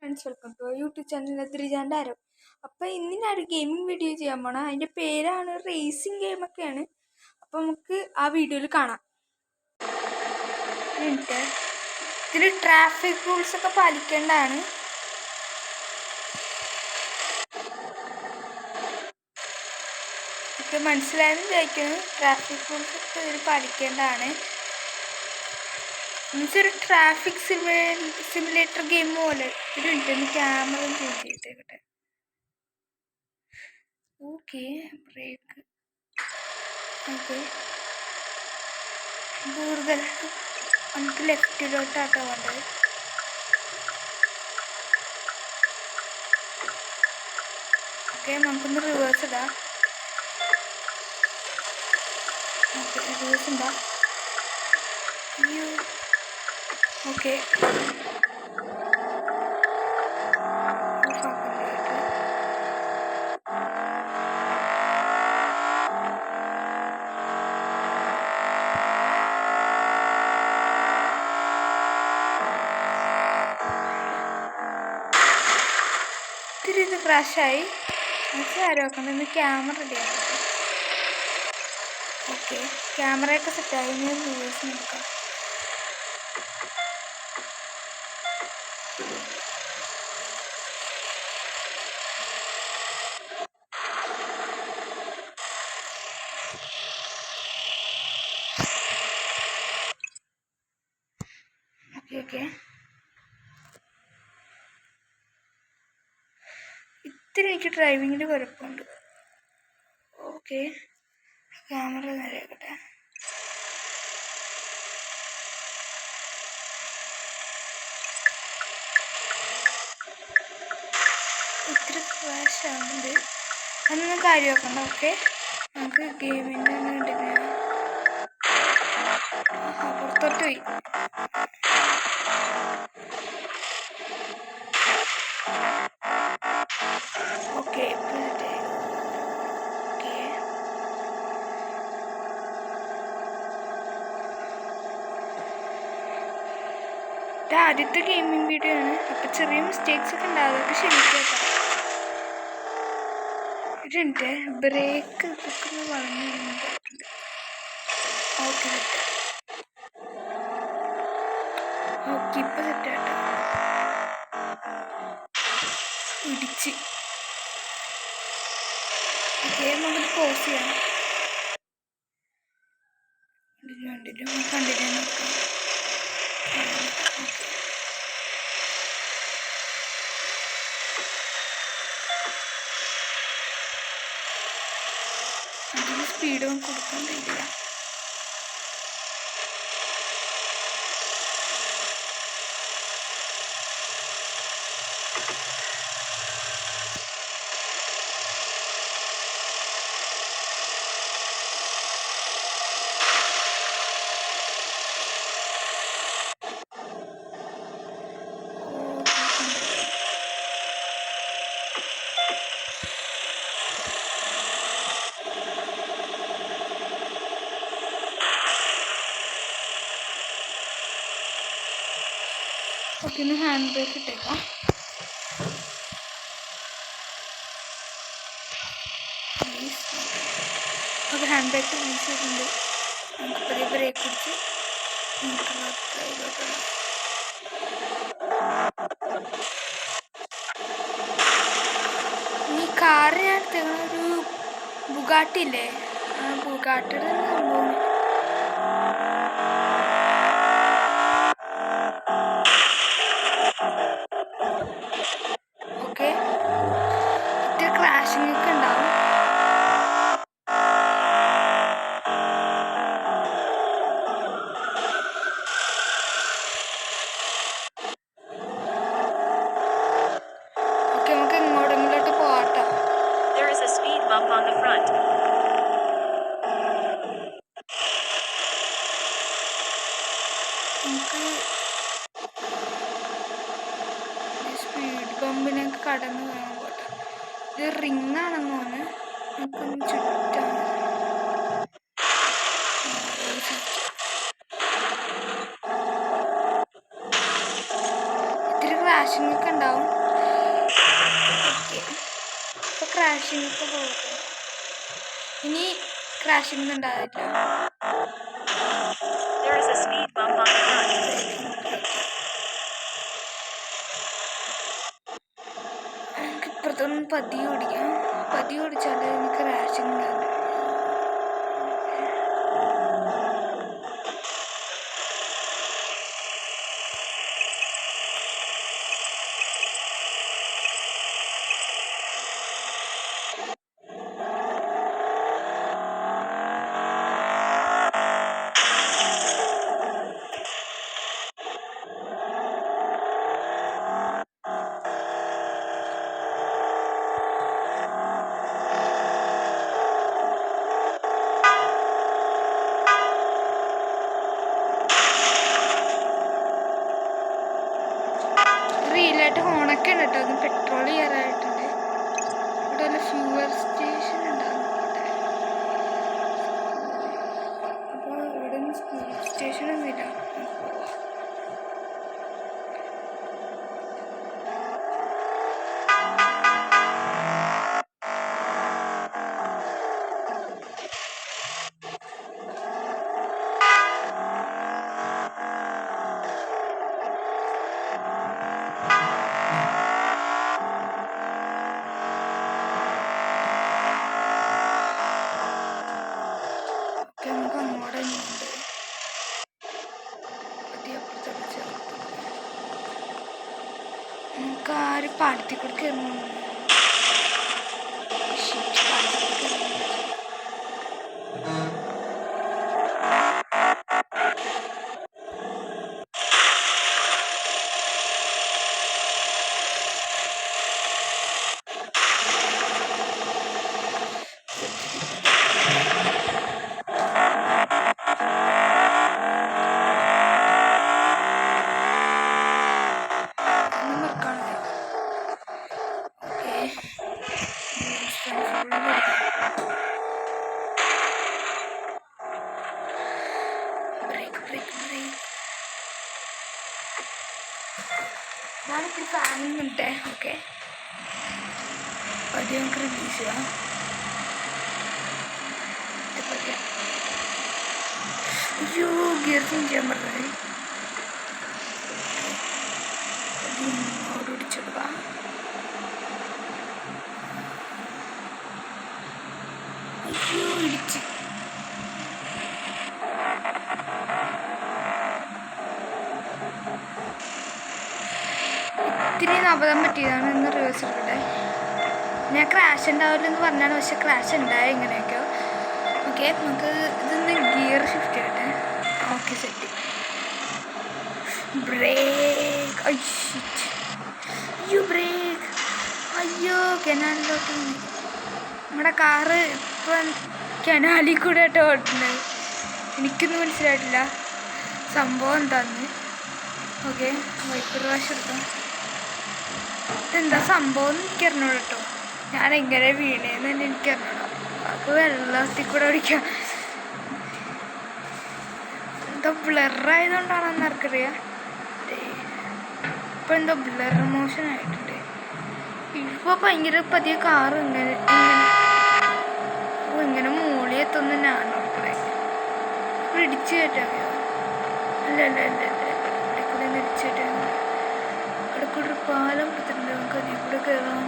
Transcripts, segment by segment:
Friends, welcome to YouTube channel ദ്രിജാൻ്റെ ആരോ. അപ്പോൾ ഇന്ന് ഞാനൊരു ഗെയിമിംഗ് വീഡിയോ ചെയ്യാൻ പോണം. അതിൻ്റെ പേരാണ് റേസിംഗ് ഗെയിമൊക്കെയാണ്. അപ്പോൾ നമുക്ക് ആ വീഡിയോയിൽ കാണാം. എന്നിട്ട് ഇതിൽ ട്രാഫിക് റൂൾസൊക്കെ പാലിക്കേണ്ടതാണ്. ഒക്കെ മനസ്സിലായെന്ന് വിചാരിക്കുന്നു. ട്രാഫിക് റൂൾസൊക്കെ ഇതിൽ പാലിക്കേണ്ടതാണ്. എന്നുവെച്ചൊരു ട്രാഫിക് സിമുലേറ്റർ ഗെയിം പോലെ. ഒരു മിനിറ്റ് ക്യാമറ ചേഞ്ച് ചെയ്തേക്കട്ടെ. Okay, brake. ഓക്കെ, കൂടുതൽ നമുക്ക് ലെഫ്റ്റിലോട്ടാട്ടോ വേണ്ടത്. ഓക്കെ, നമുക്കൊന്ന് റിവേഴ്സ് ഇടാം. ഓക്കെ, റിവേഴ്സ് ഉണ്ടാ. അയ്യോ, ഓക്കെ. ഇത്തിരി ഇത് ക്രാഷായി. മനസ്സിലാരോക്കണ്ടെന്ന് ക്യാമറ റെഡിയാണ്. ഓക്കെ, ക്യാമറയൊക്കെ സെറ്റായി. ഇനി റിവേഴ്സ് നോക്കാം. ഓക്കെ ഓക്കെ, ഇത്തിരി എനിക്ക് ഡ്രൈവിങ്ങിൽ കുഴപ്പമുണ്ട്. ഓക്കെ, ക്യാമറ നേരെയാക്കട്ടെ. ഇത്തിരി ക്രാഷ് ആവുന്നുണ്ട്. അതൊന്നും കാര്യമാക്കണ്ട. ഓക്കെ, നമുക്ക് ഗെയിമിൻ്റെ കണ്ടിന്യൂ. പുറത്തോട്ട് പോയി. ഓക്കെ, ആദ്യത്തെ ഗെയിമിംഗ് വീഡിയോ ആണ്. അപ്പം ചെറിയ മിസ്റ്റേക്സ് ഒക്കെ ഉണ്ടാവും. അതൊക്കെ ക്ഷമിക്കാം. ഇതുണ്ട് ബ്രേക്ക് ഇതൊക്കെ വളഞ്ഞു വരുന്നുണ്ട്. ഓക്കെ ഓക്കെ, ഇപ്പം സെറ്റാട്ടോ. ഇടിച്ച്. ഓക്കെ, നമുക്ക് പോസ് ചെയ്യാം. കണ്ടിന്യൂ നോക്കാം. അതിന് സ്പീഡൊന്നും കൊടുക്കാൻ കഴിയില്ല. ഓക്കെ, ഒന്ന് ഹാൻഡ് ബ്രേക്ക് ഇട്ടേക്കാം. ഓക്കെ, ഹാൻഡ് ബ്രേക്ക് റിലീസ് ചെയ്തിട്ടുണ്ട്. നമുക്ക് പുതിയ ബ്രേക്ക് പിടിച്ച് ഈ കാറ് ഞാൻ എടുത്തേക്കണ ഒരു ബുഗാട്ടി ഇല്ലേ, ആ ബുഗാട്ടിയുടെ സംഭവം. ഓക്കെ, ഇത്തിരി ക്രാഷിംഗ് ഒക്കെ ഉണ്ടാവും. ഓക്കെ, നമുക്ക് ഇങ്ങോട്ടെങ്കിലോട്ട് പോവാട്ടോ. നമുക്ക് സ്പീഡ് ബമ്പിനൊക്കെ കടന്ന് വേണം പോട്ടെ. ഇത് റിങ് ആണെന്ന് തോന്നുന്നു. നമുക്കൊന്ന് ചുറ്റാണ്. ഇത്തിരി ക്രാഷ് ക്രാഷിംഗ് ഒക്കെ ഉണ്ടാവും. ഇപ്പോൾ ക്രാഷിംഗ് ഒക്കെ പോകട്ടെ. ഇനി ക്രാഷിംഗ് ഉണ്ടാവില്ല. എനിക്ക് ഇപ്പുറത്തൊന്നും പതിയെ ഓടിക്കാം. പതിയെ ഓടിച്ചാലേ എനിക്ക് ക്രാഷിംഗ് ഉണ്ടാവില്ല. റീലായിട്ട് ഹോണൊക്കെ ഉണ്ട് കേട്ടോ. അത് പെട്രോൾ ചെയ്യാറായിട്ടുണ്ട്. ഇവിടെ വല്ല ഫ്യൂവൽ സ്റ്റേഷൻ ഉണ്ടാകും. അപ്പോൾ ഇവിടെ നിന്ന് സ്കൂൾ സ്റ്റേഷനൊന്നും ഇല്ല. നമുക്ക് അങ്ങോട്ട് തന്നെയുണ്ട്. നമുക്ക് ആ ഒരു പാടത്തിൽ കൂടെ കയറുന്നു. ഞാനിപ്പോൾ ഫാനുണ്ടേ. ഓക്കെ, പതിയെ നമുക്ക് റിലീസ് ചെയ്യാം. അയ്യോ, ഗിയർ ചേഞ്ച് ചെയ്യാൻ പറഞ്ഞത്. ഓടിച്ചെടുക്കാം. അയ്യോ, ഇടിച്ച്. ഇത്തിരി അബദ്ധം പറ്റിയതാണ്. ഇന്ന് റിവേഴ്സ് എടുക്കട്ടെ. ഞാൻ ക്രാഷ് ഉണ്ടാവില്ലെന്ന് പറഞ്ഞാണ്, പക്ഷെ ക്രാഷ് ഉണ്ടായ ഇങ്ങനെയൊക്കെയോ. ഓക്കെ, നമുക്ക് ഇതൊന്ന് ഗിയർ ഷിഫ്റ്റ് ചെയ്യട്ടെ. Okay, set. ബ്രേക്ക്. അയ്യോ, ബ്രേക്ക്. അയ്യോ, കനാലിലോട്ട്. നമ്മുടെ കാറ് ഇപ്പം കനാലിൽ കൂടെ ആയിട്ട് ഓടുന്നത്. എനിക്കൊന്നും മനസ്സിലായിട്ടില്ല സംഭവം എന്താന്ന്. ഓക്കെ, വൈപ്പർ വാഷ് എടുക്കാം. ഇതെന്താ സംഭവം എനിക്കറിഞ്ഞോളൂ കേട്ടോ. ഞാൻ എങ്ങനെ വീണേന്ന് തന്നെ എനിക്കറിഞ്ഞോളാം. അത് വെള്ളത്തിൽ കൂടെ ഓടിക്കാം. എന്തോ ബ്ലറായതുകൊണ്ടാണെന്ന് ആർക്കറിയാം. ഇപ്പം എന്തോ ബ്ലർ മോഷൻ ആയിട്ടുണ്ട്. ഇപ്പോൾ ഭയങ്കര പതിയെ കാറ് ഇങ്ങനെ മോളി എത്തുന്ന ഞാൻ ഇടിച്ചു കയറ്റാൻ. അല്ല ഇവിടെ കൂടെ ഇടിച്ചു കയറ്റാൻ. അവിടെ കൂടെ ഒരു പാലം കൊടുത്തിട്ടുണ്ട്. നമുക്ക് അതിൽ കൂടെ കയറാം.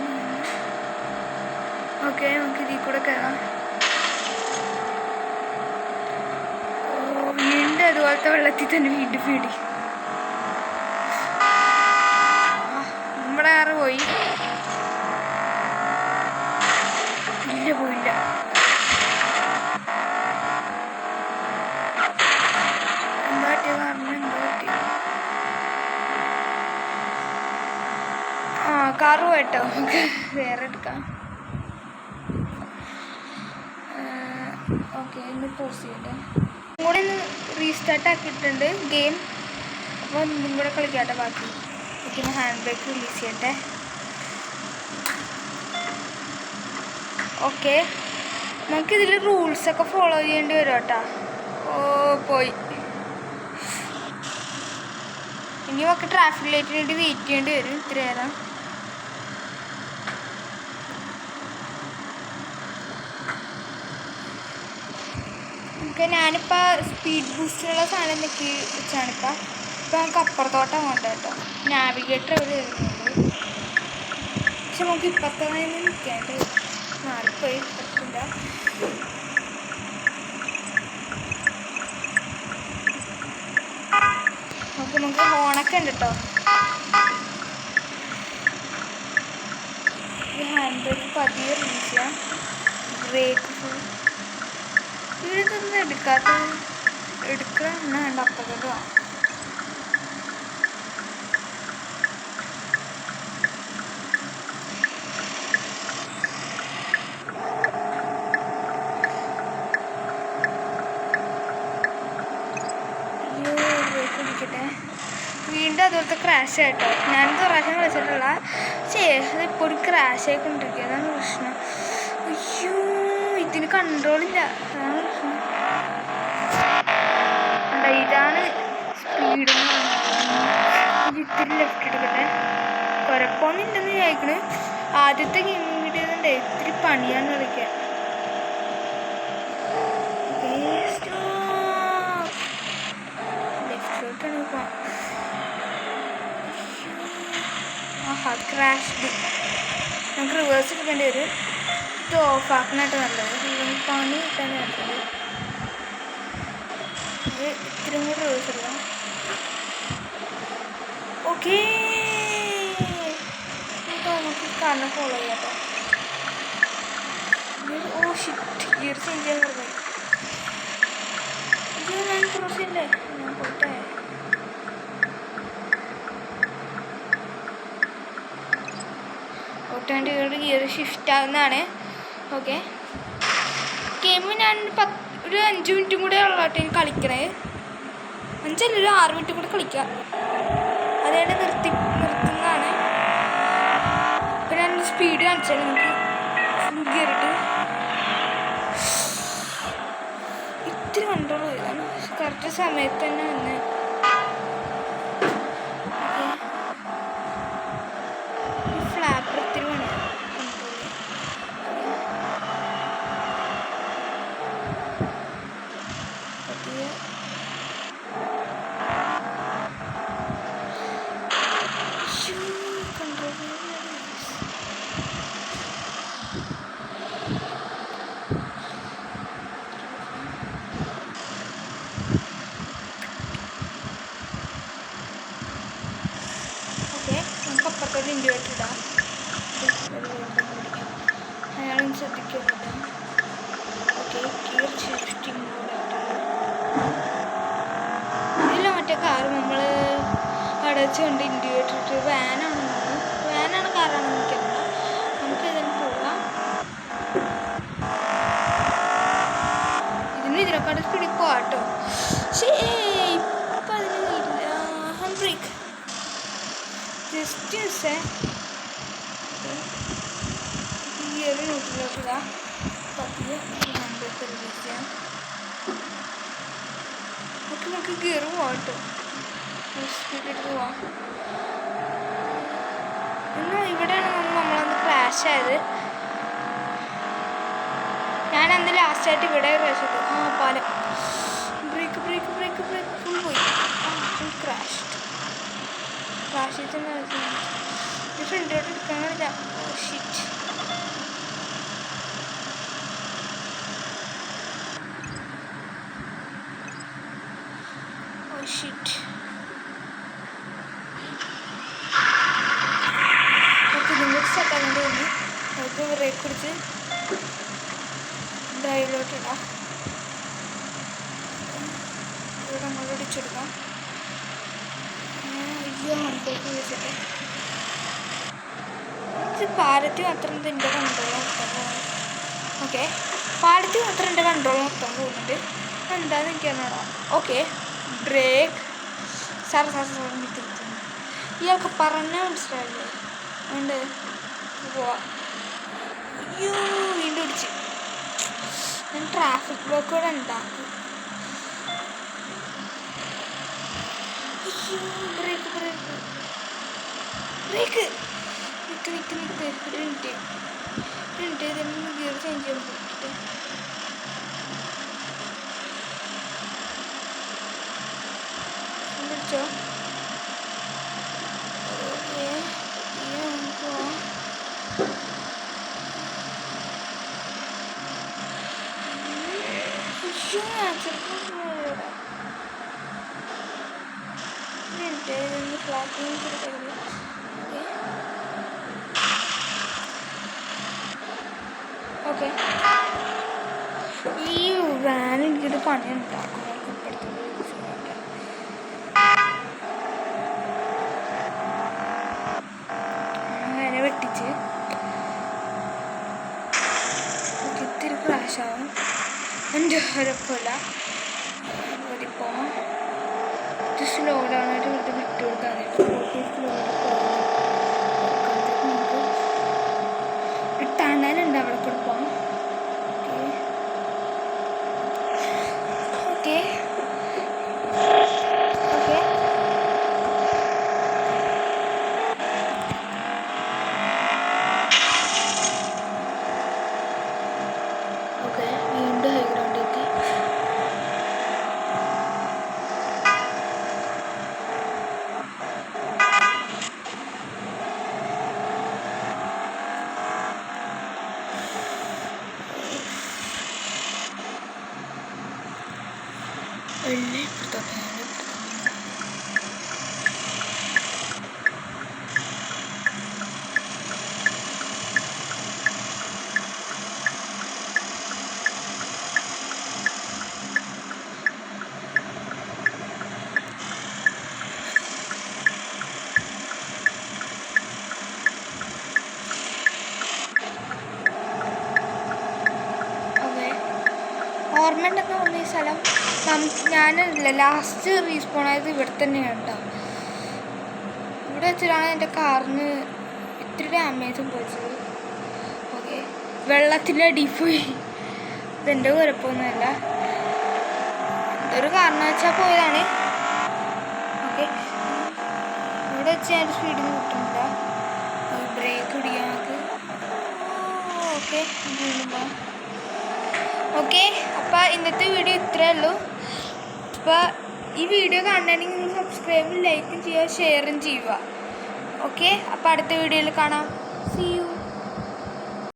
ഓക്കെ, നമുക്ക് ഇതിൽ കൂടെ കയറാം. വീണ്ടും അതുപോലത്തെ വെള്ളത്തിൽ തന്നെ വീണ്ടും പേടി. നമ്മുടെ കാറ് പോയി. ഇല്ല, പോയില്ല. എന്താ പറ്റിയ കാരണം? എന്താ പറ്റിയ? കാറ് പോയിട്ടോ. നമുക്ക് വേറെ എടുക്കാം. ഓക്കെ, ഇന്ന് പോസ് ചെയ്യട്ടെ. കൂടെ ഒന്ന് റീസ്റ്റാർട്ട് ആക്കിയിട്ടുണ്ട് ഗെയിം. അപ്പോൾ ഒന്നും കൂടെ കളിക്കാട്ടെ ബാക്കി. ഓക്കെ, ഹാൻഡ് ബ്രേക്ക് റിലീസ് ചെയ്യട്ടെ. ഓക്കെ, നമുക്കിതിൽ റൂൾസൊക്കെ ഫോളോ ചെയ്യേണ്ടി വരും കേട്ടോ. ഓ, പോയി. ഇനി ഒക്കെ ട്രാഫിക് ലൈറ്റിന് വേണ്ടി വെയിറ്റ് ചെയ്യേണ്ടി വരും ഇത്ര നേരം. ഞാനിപ്പോൾ സ്പീഡ് ബൂസ്റ്റിനുള്ള സാധനം എന്തൊക്കെ വെച്ചാണിപ്പോൾ നമുക്ക് അപ്പുറത്തോട്ടം പോകണ്ട കേട്ടോ. നാവിഗേറ്റർ അവർ വരുന്നുണ്ട്. പക്ഷെ നമുക്ക് ഇപ്പുറത്തെ നിൽക്കാണ്ട് മാറിപ്പോയി പറ്റില്ല. നമുക്ക് ഹോണൊക്കെ ഉണ്ട് കേട്ടോ. ഈ ഹാൻഡ് ബ്രേക്ക് പതിയെ റിലീസ് ചെയ്യാം. ബ്രേക്ക് ഫുൾ ഇതൊന്നും എടുക്കണം വേണ്ട അപ്പുറത്തോട്ട് പോകാം. വീണ്ടും അതുപോലത്തെ ക്രാഷ് ആയിട്ടോ. ഞാനിത് പ്രാവശ്യം വിളിച്ചിട്ടുള്ള അതിപ്പോൾ ഒരു ക്രാഷ് ആയിക്കൊണ്ടിരിക്കുക. അതാണ് പ്രശ്നം. അയ്യോ ഇതിന് കൺട്രോളില്ല. അതാണ് പ്രശ്നം. ഇതാണ് സ്പീഡ്. ഇത്തിരി ലെഫ്റ്റ് എടുക്കട്ടെ. കുഴപ്പമൊന്നുമില്ലെന്ന് വിചാരിക്കണ്. ആദ്യത്തെ ഗെയിം കിട്ടിയതുകൊണ്ട് ഇത്തിരി പണിയാണ് കളിക്കാൻ. ലെഫ്റ്റിലോട്ടാണ് പോവാം. ക്രാഷ് നമുക്ക് റിവേഴ്സ് എടുക്കേണ്ടി വരും. ഇത് ഓഫാക്കാനായിട്ട് നല്ലത്. പണി കിട്ടാൻ നല്ലത്. ഇത്തിരി കൂടെ റിവേഴ്സ് എടുക്കാം. ഓക്കേ നമുക്ക് കാരണം ഫോളോ ചെയ്യാം കേട്ടോ. ഓ ഷിറ്റ് ഗിയർ ചേഞ്ച് ചെയ്യാൻ പറഞ്ഞു. ഇത് ഞാൻ ക്രോസ് ചെയ്യല്ലേ? ഞാൻ പോട്ടെ. ഓട്ടോമാറ്റിക്കായിട്ട് ഗിയർ ഷിഫ്റ്റ് ആകുന്നതാണ്. ഓക്കെ ഗെയിം ഞാൻ ഒരു 5 മിനിറ്റും കൂടെ ഉള്ളതായിട്ട് എനിക്ക് കളിക്കണേ. 5 അല്ല ഒരു 6 മിനിറ്റ് കൂടെ കളിക്കാം. അതായത് നിർത്തുന്നതാണ്. ഇപ്പം ഞാൻ സ്പീഡ് കാണിച്ചാൽ നമുക്ക് ഫുൾ ഗിയറിട്ട് ഇത്തിരി കൺട്രോൾ ചെയ്താണ്. കറക്റ്റ് സമയത്ത് തന്നെ വന്ന് ഫ്ലാപ്പർ ഇത്തിരി വേണം അപ്പുറത്തോട്ട് ഇൻഡിവേറ്റർ ഇടാം. അയാളും ശ്രദ്ധിക്കുന്നുണ്ട്. ഓക്കെ ഗിയർ ഷിഫ്റ്റിംഗ് ഇതില്ല. മറ്റേ കാറ് നമ്മൾ അടച്ചുകൊണ്ട് ഇൻഡിവേറ്റർ ഇട്ട് വാനാണ് കാറാണെന്ന് എനിക്കറിയില്ല. നമുക്ക് ഇതിന് പോകാം. ഇതിനേക്കാട് സ്പീഡിൽ പോവാം കേട്ടോ. ഇപ്പം അതിന് ഇല്ല. ഹാൻഡ് ബ്രേക്ക് ജസ്റ്റ് മിസ്സേ. ഗിയർ ന്യൂട്രലോട്ടില്ല. പതിയെ ഹാൻഡ് ബ്രേക്ക് റിലീസ് ചെയ്യാം. ഓക്കെ നമുക്ക് ഗിയർ പോവാം കേട്ടോ. സ്പീഡിൽ പോവാം. എന്നാൽ ഇവിടെയാണ് നമ്മളന്ന് ക്രാഷ് ആയത്. ഞാനന്ന് ലാസ്റ്റായിട്ട് ഇവിടെ ക്രാഷ് ചെയ്തു. പാലം ബ്രേക്ക് ഫുൾ പോയി. ഫുൾ ക്രാഷ് ചെയ്തെന്ന് ഫ്രണ്ടിലോട്ട് എടുക്കാൻ കഴിയില്ല. ഷിറ്റ് ഓക്കെ നിങ്ങൾ സെറ്റാകാൻ തോന്നി. നമുക്ക് ബ്രേക്ക് പിടിച്ച് ഡ്രൈവിലോട്ട് ഇടാം. ഇവിടെ അങ്ങോട്ട് ഇടിച്ചെടുക്കാം. ഹാൻഡ്ബ്രേക്ക് വെച്ചിട്ട് പാലത്തിൽ മാത്രം എൻ്റെ കൺട്രോൾ മൊത്തം പോകുന്നു. ഓക്കെ പാലത്തിൽ മാത്രം എൻ്റെ കൺട്രോൾ മൊത്തം പോകുന്നുണ്ട്. എന്താണെന്ന് എനിക്കറിഞ്ഞൂടാ. ഓക്കെ ബ്രേക്ക് സാർ ഇയാൾക്ക് പറഞ്ഞാൽ മനസ്സിലായില്ലേ? ഉണ്ട് പോവാം. അയ്യോ വീണ്ടും ഇടിച്ച്. ഞാൻ ട്രാഫിക് ബ്ലോക്ക് കൂടെ ഉണ്ടാക്കും. ബ്രേക്ക് ബ്രേക്ക് ബ്രേക്ക് നിൽക്ക് നിൽക്ക് നിൽക്ക് ഒരു മിനിറ്റ് ഇതൊന്ന് ഗിയർ ചേഞ്ച് ചെയ്യാൻ പറ്റിട്ട് പിടിച്ചോ. ഓക്കെ ഈ വാൻ എനിക്കൊരു പണി ഉണ്ടാക്കും. അങ്ങനെ വെട്ടിച്ച് ഇത്തിരി ക്രാഷാവും. എൻ്റെ കുഴപ്പമില്ല. അതിപ്പോൾ ഇത് സ്ലോ ഡൗണായിട്ട് വെറുതെ വിട്ടു കൊടുക്കാനായിട്ട് ടണലുണ്ട് അവിടെ കൂടെ പോകാം. ഓക്കെ ഓക്കെ ഓക്കെ വീണ്ടും ഹൈ ഗ്രൗണ്ടിൽ എത്തി. വെള്ളി ഓർമ്മയുണ്ടെന്ന് തോന്നുന്ന ഈ സ്ഥലം ഞാനല്ല ലാസ്റ്റ് റീസ്പോൺ ആയത് ഇവിടെ തന്നെയാണ് കേട്ടോ. ഇവിടെ വെച്ചിട്ടാണ് എൻ്റെ കാറിന് ഇത്തിരി ഡാമേജ് സംഭവിച്ചത്. ഓക്കെ വെള്ളത്തിൻ്റെ അടിയിൽ പോയി. ഇതെൻ്റെ കുഴപ്പമൊന്നുമല്ല, എന്തൊരു കാരണം വെച്ചാൽ പോയതാണ്. ഓക്കെ ഇവിടെ വെച്ച് ഞാൻ സ്പീഡിൽ കിട്ടുന്നില്ല. ബ്രേക്ക് പിടിക്കാൻ നമുക്ക്. ഓക്കെ വീണ്ടുമ്പോൾ ഓക്കെ. അപ്പോൾ ഇന്നത്തെ വീഡിയോ ഇത്രയേ ഉള്ളൂ. അപ്പോൾ ഈ വീഡിയോ കാണണമെങ്കിൽ നിങ്ങൾ സബ്സ്ക്രൈബും ലൈക്കും ചെയ്യുക, ഷെയറും ചെയ്യുക. ഓക്കെ അപ്പോൾ അടുത്ത വീഡിയോയിൽ കാണാം.